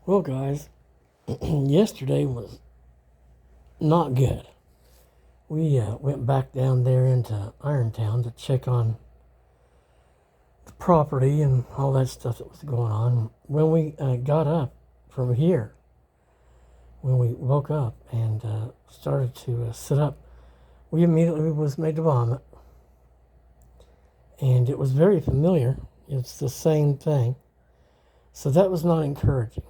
Well, guys, yesterday was not good. We went back down there into Irontown to check on the property and all that stuff that was going on. When we got up from here, when we woke up and started to sit up, we immediately was made to vomit. And it was very familiar. It's the same thing. So that was not encouraging.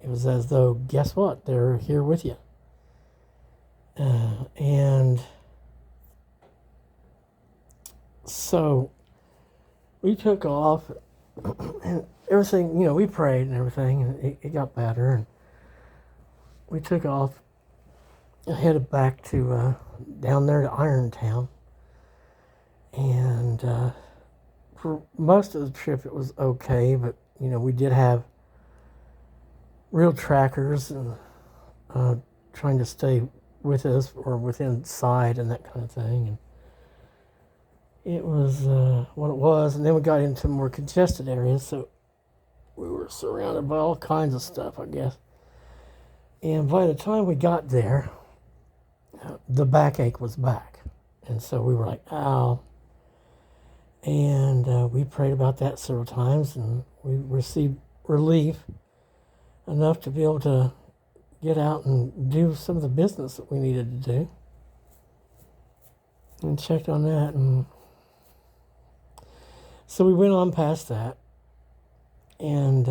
It was as though, guess what? They're here with you. And so we took off and everything, we prayed and everything, and it got better. And we took off and headed back to down there to Irontown. And for most of the trip, it was okay, but, we did have real trackers and trying to stay with us or within sight and that kind of thing. And it was what it was. And then we got into more congested areas, so we were surrounded by all kinds of stuff, I guess. And by the time we got there, the backache was back. And so we were like, ow. And we prayed about that several times, and we received relief enough to be able to get out and do some of the business that we needed to do. And checked on that. And so we went on past that. And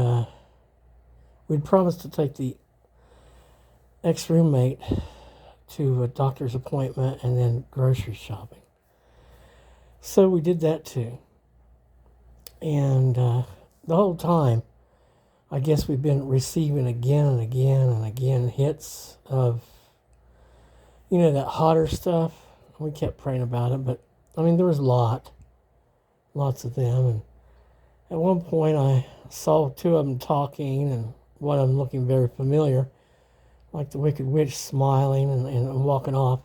we'd promised to take the ex-roommate to a doctor's appointment and then grocery shopping. So we did that too. And the whole time, I guess we've been receiving again and again and again hits of, that hotter stuff. We kept praying about it, but there was lots of them. And at one point I saw two of them talking and one of them looking very familiar, like the Wicked Witch smiling and walking off.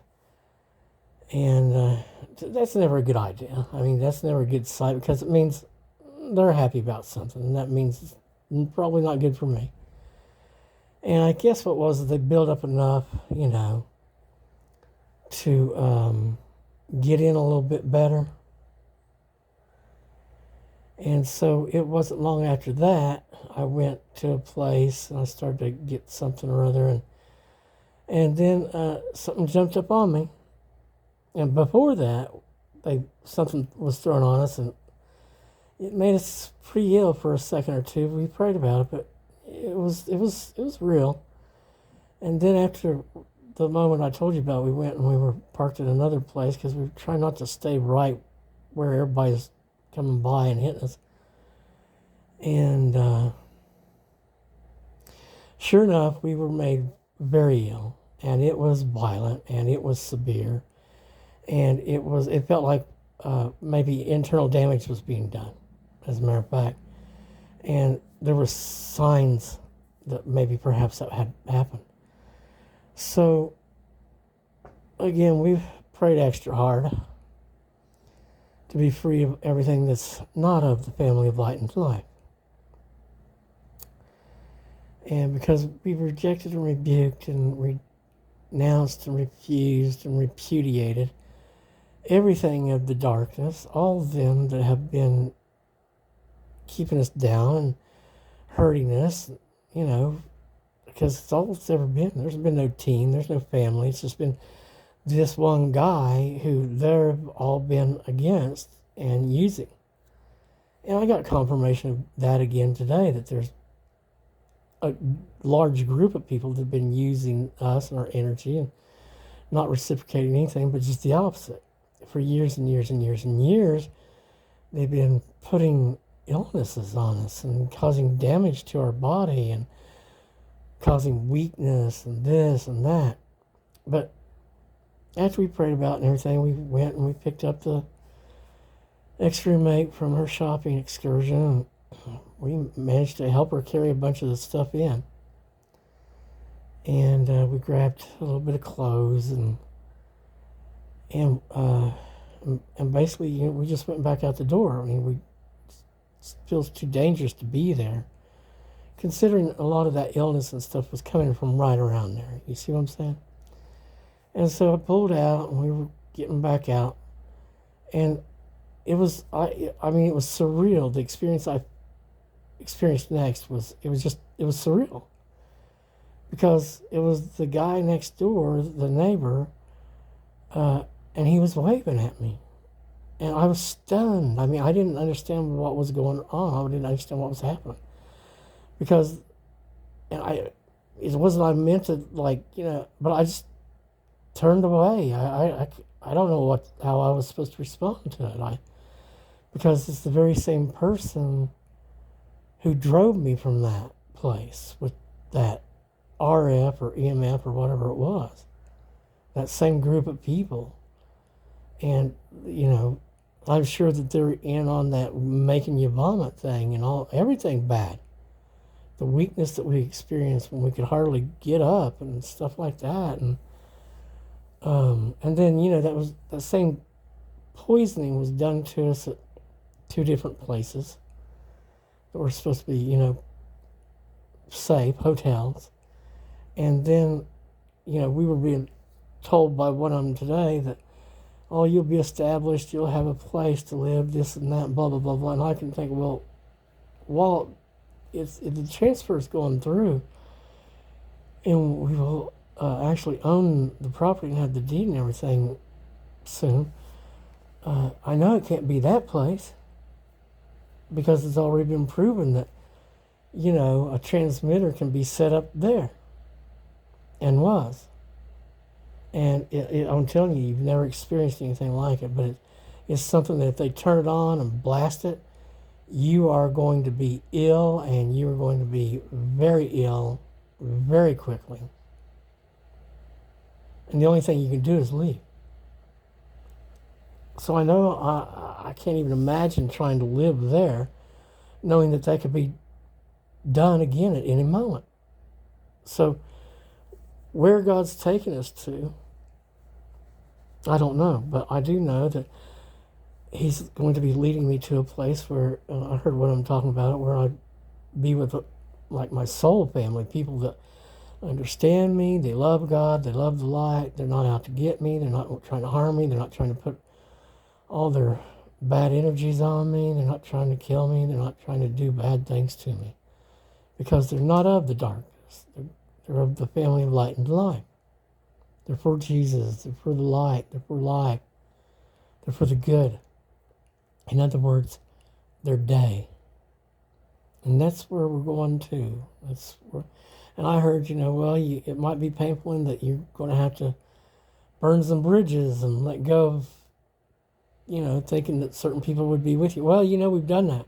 And that's never a good idea. That's never a good sight because it means they're happy about something, and that means it's probably not good for me. And I guess what was they built up enough, to get in a little bit better. And so it wasn't long after that I went to a place and I started to get something or other, and then something jumped up on me. And before that, something was thrown on us, and it made us pretty ill for a second or two. We prayed about it, but it was real. And then after the moment I told you about, we went and we were parked at another place because we were trying not to stay right where everybody's coming by and hitting us. And sure enough, we were made very ill, and it was violent, and it was severe, and it felt like maybe internal damage was being done, as a matter of fact. And there were signs that maybe perhaps that had happened. So, again, we've prayed extra hard to be free of everything that's not of the family of light and life. And because we've rejected and rebuked and renounced and refused and repudiated everything of the darkness, all of them that have been keeping us down and hurting us, because it's all it's ever been. There's been no team, there's no family. It's just been this one guy who they've all been against and using. And I got confirmation of that again today, that there's a large group of people that have been using us and our energy and not reciprocating anything, but just the opposite. For years and years and years and years, they've been putting illnesses on us and causing damage to our body and causing weakness and this and that. But after we prayed about it and everything, we went and we picked up the ex-roommate from her shopping excursion, and we managed to help her carry a bunch of the stuff in. And we grabbed a little bit of clothes and basically, we just went back out the door. It feels too dangerous to be there. considering a lot of that illness and stuff was coming from right around there. You see what I'm saying? And so I pulled out, and we were getting back out, and it was I mean, it was surreal. The experience I experienced next was it was surreal, because it was the guy next door, the neighbor, and he was waving at me, and I was stunned. I mean, I didn't understand what was going on. I didn't understand what was happening, because it wasn't I meant to, like, but I just turned away. I don't know how I was supposed to respond to it. Because it's the very same person who drove me from that place with that RF or EMF or whatever it was. That same group of people. And, I'm sure that they're in on that making you vomit thing and everything bad. The weakness that we experienced when we could hardly get up and stuff like that. And then, that same poisoning was done to us at 2 different places that were supposed to be, safe, hotels. And then, we were being told by one of them today that, oh, you'll be established, you'll have a place to live, this and that, blah, blah, blah, blah. And I can think, well, if the transfer's going through, and we will actually own the property and have the deed and everything soon, I know it can't be that place, because it's already been proven that, a transmitter can be set up there, and was. And I'm telling you, you've never experienced anything like it, but it's something that if they turn it on and blast it, you are going to be ill, and you are going to be very ill very quickly. And the only thing you can do is leave. So I know I can't even imagine trying to live there, knowing that could be done again at any moment. So where God's taking us to, I don't know, but I do know that He's going to be leading me to a place where, I heard what I'm talking about, where I'd be with like my soul family, people that understand me, they love God, they love the light, they're not out to get me, they're not trying to harm me, they're not trying to put all their bad energies on me, they're not trying to kill me, they're not trying to do bad things to me, because they're not of the darkness, they're of the family of light and life. They're for Jesus, they're for the light, they're for life, they're for the good. In other words, they're day. And that's where we're going to. And I heard, it might be painful in that you're going to have to burn some bridges and let go of, thinking that certain people would be with you. Well, we've done that.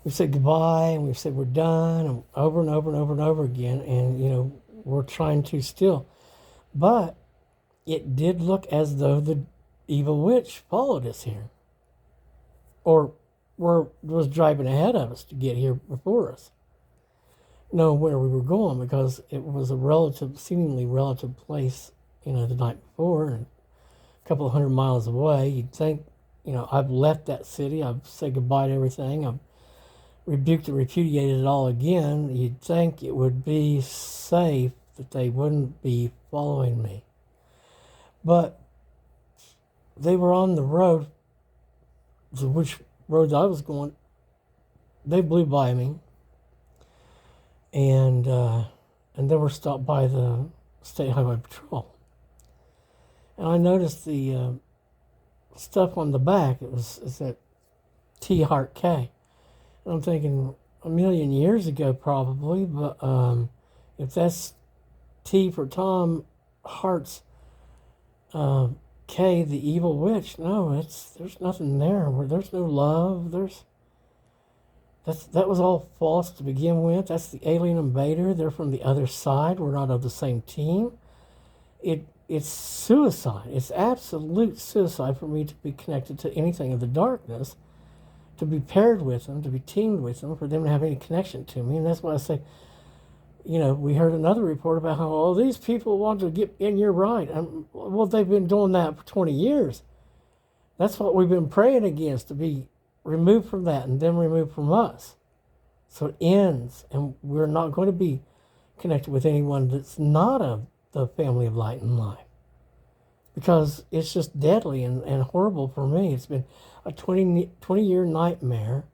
We've said goodbye, and we've said we're done, and over and over and over and over again, and, we're trying to still. But it did look as though the evil witch followed us here, or was driving ahead of us to get here before us, knowing where we were going, because it was a seemingly relative place, the night before, and a couple of 100 miles away. You'd think, I've left that city, I've said goodbye to everything, I've rebuked and repudiated it all again. You'd think it would be safe, that they wouldn't be following me. But they were on the road, which road I was going. They blew by me, and they were stopped by the State Highway Patrol. And I noticed the stuff on the back. It's that T Hart K. And I'm thinking, a million years ago probably, but if that's T for Tom, Hart's K, the evil witch, no, there's nothing there. Where there's no love. That was all false to begin with. That's the alien invader. They're from the other side. We're not of the same team. It's suicide. It's absolute suicide for me to be connected to anything of the darkness, to be paired with them, to be teamed with them, for them to have any connection to me. And that's why I say, we heard another report about how, these people want to get in your right. Well, they've been doing that for 20 years. That's what we've been praying against, to be removed from that and then removed from us. So it ends, and we're not going to be connected with anyone that's not of the family of light and life, because it's just deadly and horrible for me. It's been a 20-year nightmare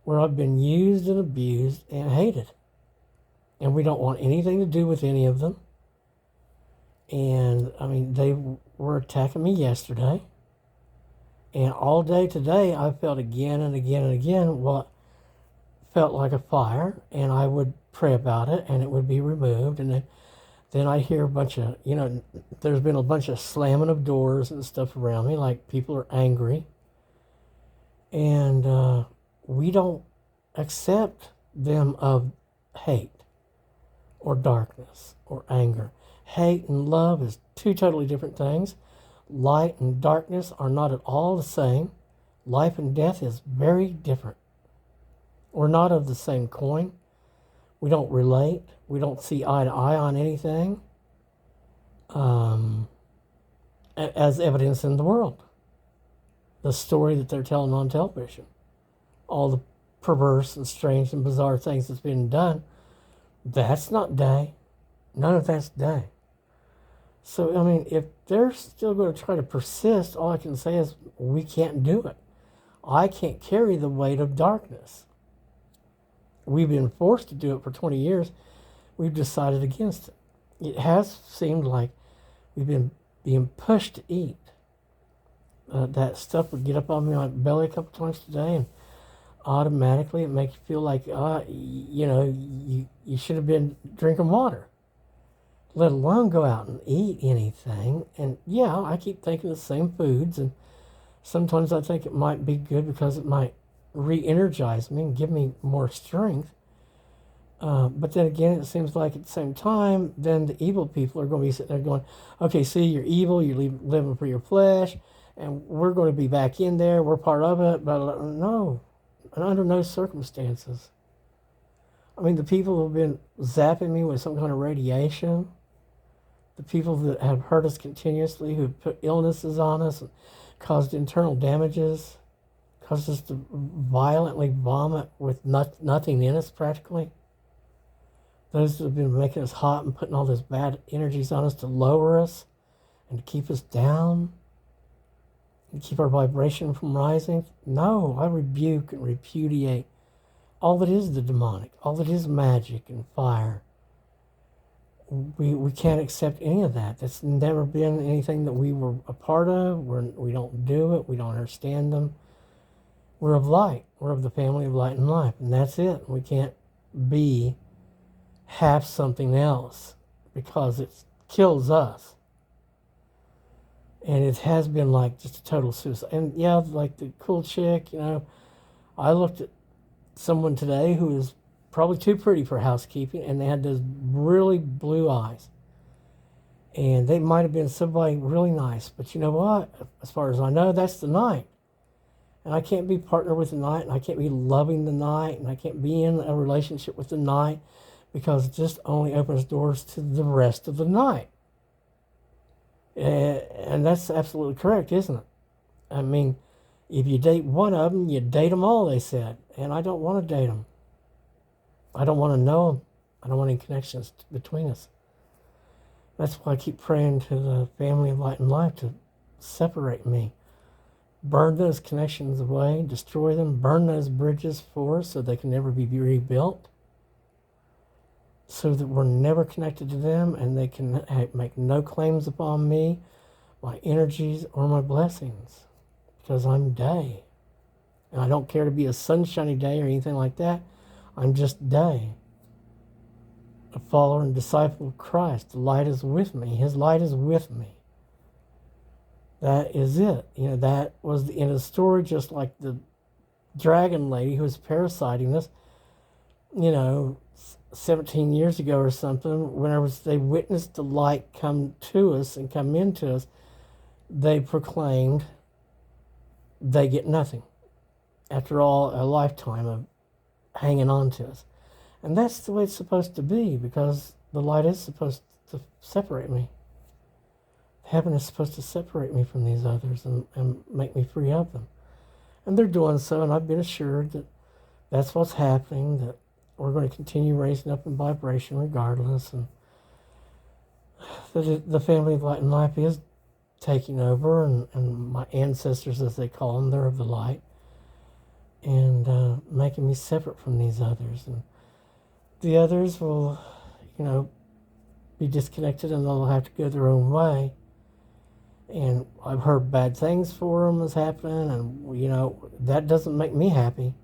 where I've been used and abused and hated. And we don't want anything to do with any of them. And, I mean, they were attacking me yesterday. And all day today, I felt again and again and again what felt like a fire. And I would pray about it, and it would be removed. And then I hear a bunch of, there's been a bunch of slamming of doors and stuff around me, like people are angry. And we don't accept them of hate or darkness or anger. Hate and love is two totally different things. Light and darkness are not at all the same. Life and death is very different. We're not of the same coin. We don't relate. We don't see eye to eye on anything, as evidence in the world. The story that they're telling on television. All the perverse and strange and bizarre things that's been done. That's not day. None of that's day. So, I mean, if they're still going to try to persist, all I can say is we can't do it. I can't carry the weight of darkness. We've been forced to do it for 20 years. We've decided against it. It has seemed like we've been being pushed to eat. That stuff would get up on me on my belly a couple times today, and automatically it makes you feel like, you should have been drinking water, let alone go out and eat anything. And yeah, I keep thinking the same foods, and sometimes I think it might be good because it might re-energize me and give me more strength. But then again, it seems like at the same time, then the evil people are going to be sitting there going, okay, see, you're evil, you're living for your flesh, and we're going to be back in there, we're part of it. But no, under no circumstances. I mean, the people who have been zapping me with some kind of radiation, the people that have hurt us continuously, who put illnesses on us and caused internal damages, caused us to violently vomit with nothing in us practically. Those that have been making us hot and putting all those bad energies on us to lower us and to keep us down and keep our vibration from rising. No, I rebuke and repudiate all that is the demonic, all that is magic and fire. We can't accept any of that. That's never been anything that we were a part of. We don't do it. We don't understand them. We're of light. We're of the family of light and life, and that's it. We can't be half something else because it kills us. And it has been like just a total suicide. And yeah, like the cool chick, I looked at someone today who was probably too pretty for housekeeping, and they had those really blue eyes. And they might have been somebody really nice, but you know what? As far as I know, that's the night. And I can't be partnered with the night, and I can't be loving the night, and I can't be in a relationship with the night, because it just only opens doors to the rest of the night. And that's absolutely correct, isn't it? I mean, if you date one of them, you date them all, they said. And I don't want to date them. I don't want to know them. I don't want any connections between us. That's why I keep praying to the family of light and life to separate me. Burn those connections away, destroy them, burn those bridges for us so they can never be rebuilt, so that we're never connected to them and they can make no claims upon me, my energies, or my blessings, because I'm day. And I don't care to be a sunshiny day or anything like that. I'm just day. A follower and disciple of Christ. The light is with me. His light is with me. That is it. That was the end of the story, just like the dragon lady who was parasiting us, 17 years ago or something. Whenever they witnessed the light come to us and come into us, they proclaimed they get nothing. After all, a lifetime of hanging on to us. And that's the way it's supposed to be, because the light is supposed to separate me. Heaven is supposed to separate me from these others and make me free of them. And they're doing so, and I've been assured that that's what's happening, that we're going to continue raising up in vibration regardless, and that the family of light and life is taking over, and my ancestors, as they call them, they're of the light, and making me separate from these others. And the others will, be disconnected, and they'll have to go their own way. And I've heard bad things for them is happening, and that doesn't make me happy.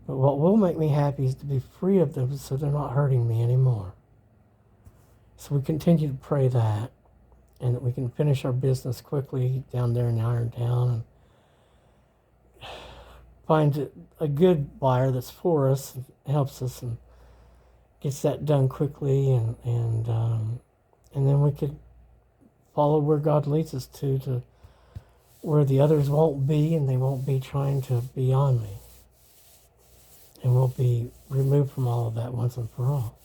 But what will make me happy is to be free of them, so they're not hurting me anymore. So we continue to pray that, and that we can finish our business quickly down there in Irontown, and find a good buyer that's for us and helps us and gets that done quickly, and then we could follow where God leads us to where the others won't be, and they won't be trying to be on me, and we'll be removed from all of that once and for all.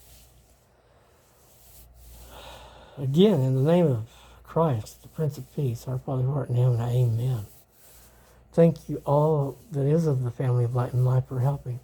Again, in the name of Christ, the Prince of Peace, our Father who art in heaven, amen. Thank you all that is of the family of light and life for helping.